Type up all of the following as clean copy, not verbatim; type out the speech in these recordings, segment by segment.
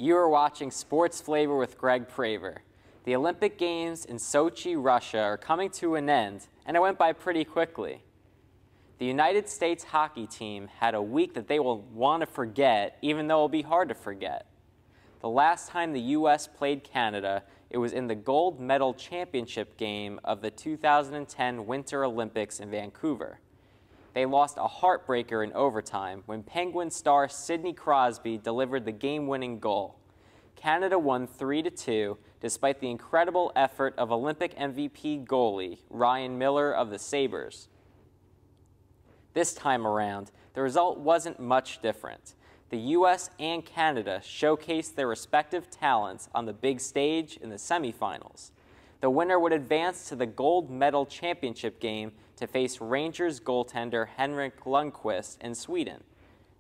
You are watching Sports Flavor with Greg Praver. The Olympic Games in Sochi, Russia are coming to an end, and it went by pretty quickly. The United States hockey team had a week that they will want to forget, even though it will be hard to forget. The last time the U.S. played Canada, it was in the gold medal championship game of the 2010 Winter Olympics in Vancouver. They lost a heartbreaker in overtime when Penguin star Sidney Crosby delivered the game-winning goal. Canada won 3-2 despite the incredible effort of Olympic MVP goalie Ryan Miller of the Sabres. This time around, the result wasn't much different. The U.S. and Canada showcased their respective talents on the big stage in the semifinals. The winner would advance to the gold medal championship game to face Rangers goaltender Henrik Lundqvist in Sweden.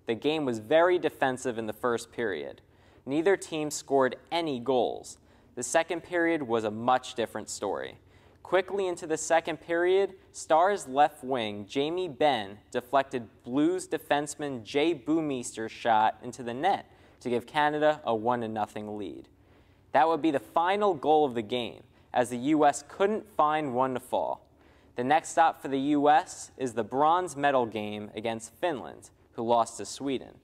The game was very defensive in the first period. Neither team scored any goals. The second period was a much different story. Quickly into the second period, Stars left wing Jamie Benn deflected Blues defenseman Jay Bouwmeester's shot into the net to give Canada a 1-0 lead. That would be the final goal of the game, as the U.S. couldn't find one to fall. The next stop for the U.S. is the bronze medal game against Finland, who lost to Sweden.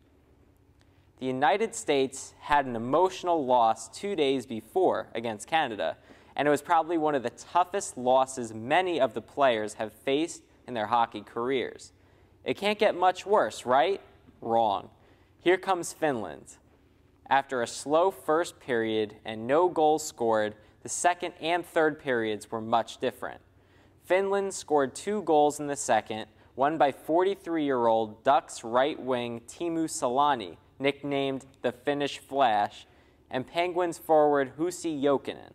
The United States had an emotional loss 2 days before against Canada, and it was probably one of the toughest losses many of the players have faced in their hockey careers. It can't get much worse, right? Wrong. Here comes Finland. After a slow first period and no goals scored, the second and third periods were much different. Finland scored 2 goals in the second, one by 43-year-old Ducks right wing Teemu Selanne, nicknamed the Finnish Flash, and Penguins forward Jussi Jokinen.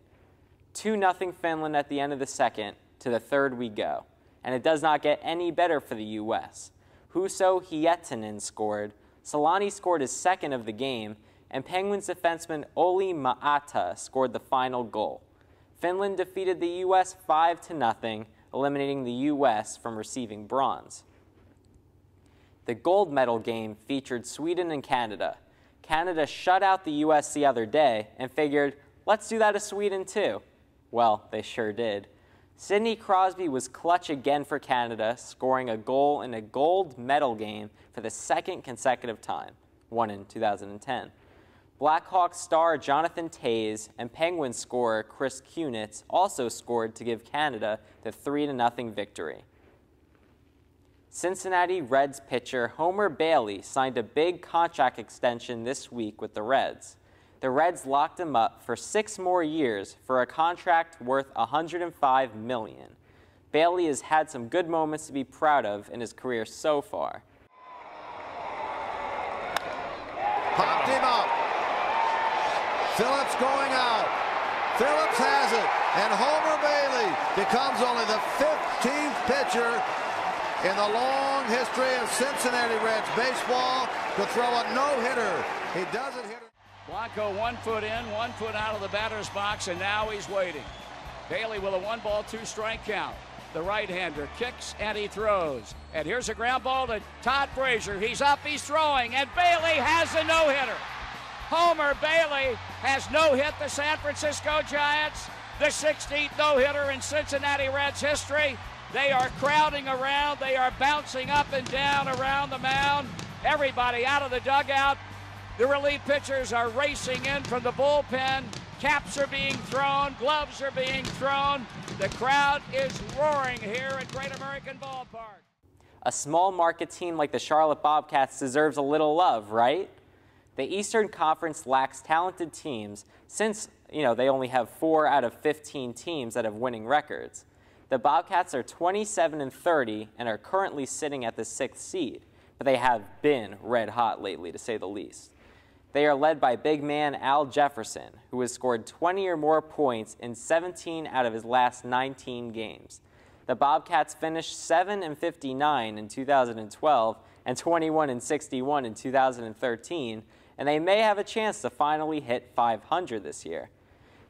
2-0 Finland at the end of the second. To the third we go. And it does not get any better for the U.S. Juuso Hietinen scored, Selanne scored his second of the game, and Penguins defenseman Olli Maatta scored the final goal. Finland defeated the U.S. 5-0, eliminating the U.S. from receiving bronze. The gold medal game featured Sweden and Canada. Canada shut out the U.S. the other day and figured, let's do that to Sweden too. Well, they sure did. Sidney Crosby was clutch again for Canada, scoring a goal in a gold medal game for the second consecutive time, one in 2010. Blackhawks star Jonathan Toews and Penguins scorer Chris Kunitz also scored to give Canada the 3-0 victory. Cincinnati Reds pitcher Homer Bailey signed a big contract extension this week with the Reds. The Reds locked him up for 6 more years for a contract worth $105 million. Bailey has had some good moments to be proud of in his career so far. Popped him up. Phillips going out. Phillips has it. And Homer Bailey becomes only the 15th pitcher in the long history of Cincinnati Reds baseball to throw a no-hitter. He doesn't hit it. Blanco 1 foot in, 1 foot out of the batter's box, and now he's waiting. Bailey with a 1-ball, 2-strike count. The right-hander kicks and he throws. And here's a ground ball to Todd Frazier. He's up, he's throwing, and Bailey has a no-hitter. Homer Bailey has no-hit the San Francisco Giants, the 16th no-hitter in Cincinnati Reds history. They are crowding around. They are bouncing up and down around the mound. Everybody out of the dugout. The relief pitchers are racing in from the bullpen. Caps are being thrown. Gloves are being thrown. The crowd is roaring here at Great American Ballpark. A small market team like the Charlotte Bobcats deserves a little love, right? The Eastern Conference lacks talented teams since, they only have 4 out of 15 teams that have winning records. The Bobcats are 27-30 and are currently sitting at the 6th seed, but they have been red hot lately, to say the least. They are led by big man Al Jefferson, who has scored 20 or more points in 17 out of his last 19 games. The Bobcats finished 7-59 in 2012 and 21-61 in 2013, and they may have a chance to finally hit 500 this year.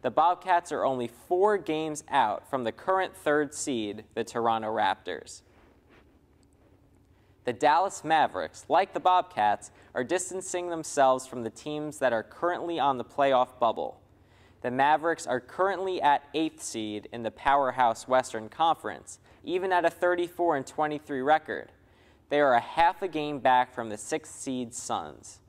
The Bobcats are only 4 games out from the current 3rd seed, the Toronto Raptors. The Dallas Mavericks, like the Bobcats, are distancing themselves from the teams that are currently on the playoff bubble. The Mavericks are currently at 8th seed in the powerhouse Western Conference, even at a 34-23 record. They are a half a game back from the 6th seed Suns.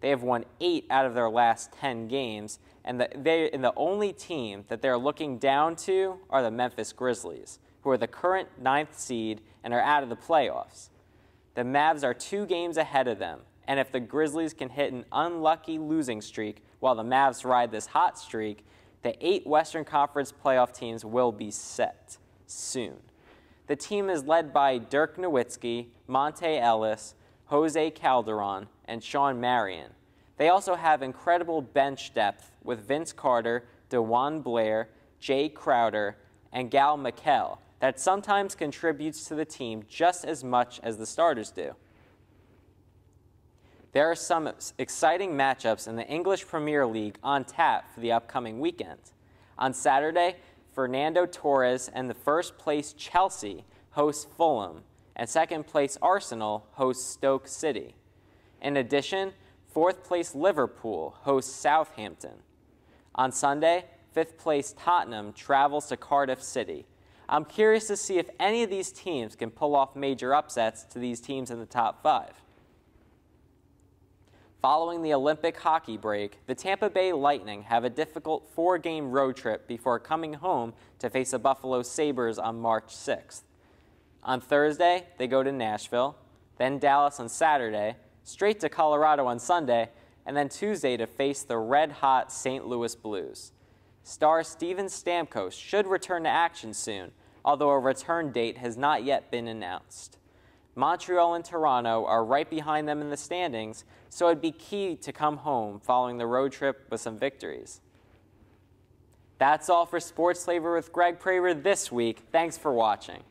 They have won 8 out of their last 10 games, and the only team that they're looking down to are the Memphis Grizzlies, who are the current 9th seed and are out of the playoffs. The Mavs are 2 games ahead of them, and if the Grizzlies can hit an unlucky losing streak while the Mavs ride this hot streak, the 8 Western Conference playoff teams will be set soon. The team is led by Dirk Nowitzki, Monte Ellis, Jose Calderon, and Sean Marion. They also have incredible bench depth with Vince Carter, DeJuan Blair, Jay Crowder, and Gal McKell that sometimes contributes to the team just as much as the starters do. There are some exciting matchups in the English Premier League on tap for the upcoming weekend. On Saturday, Fernando Torres and the first-place Chelsea host Fulham, and second-place Arsenal hosts Stoke City. In addition, 4th-place Liverpool hosts Southampton. On Sunday, 5th-place Tottenham travels to Cardiff City. I'm curious to see if any of these teams can pull off major upsets to these teams in the top 5. Following the Olympic hockey break, the Tampa Bay Lightning have a difficult 4-game road trip before coming home to face the Buffalo Sabres on March 6th. On Thursday, they go to Nashville, then Dallas on Saturday, straight to Colorado on Sunday, and then Tuesday to face the red-hot St. Louis Blues. Star Steven Stamkos should return to action soon, although a return date has not yet been announced. Montreal and Toronto are right behind them in the standings, so it'd be key to come home following the road trip with some victories. That's all for Sports Flavor with Greg Praver this week. Thanks for watching.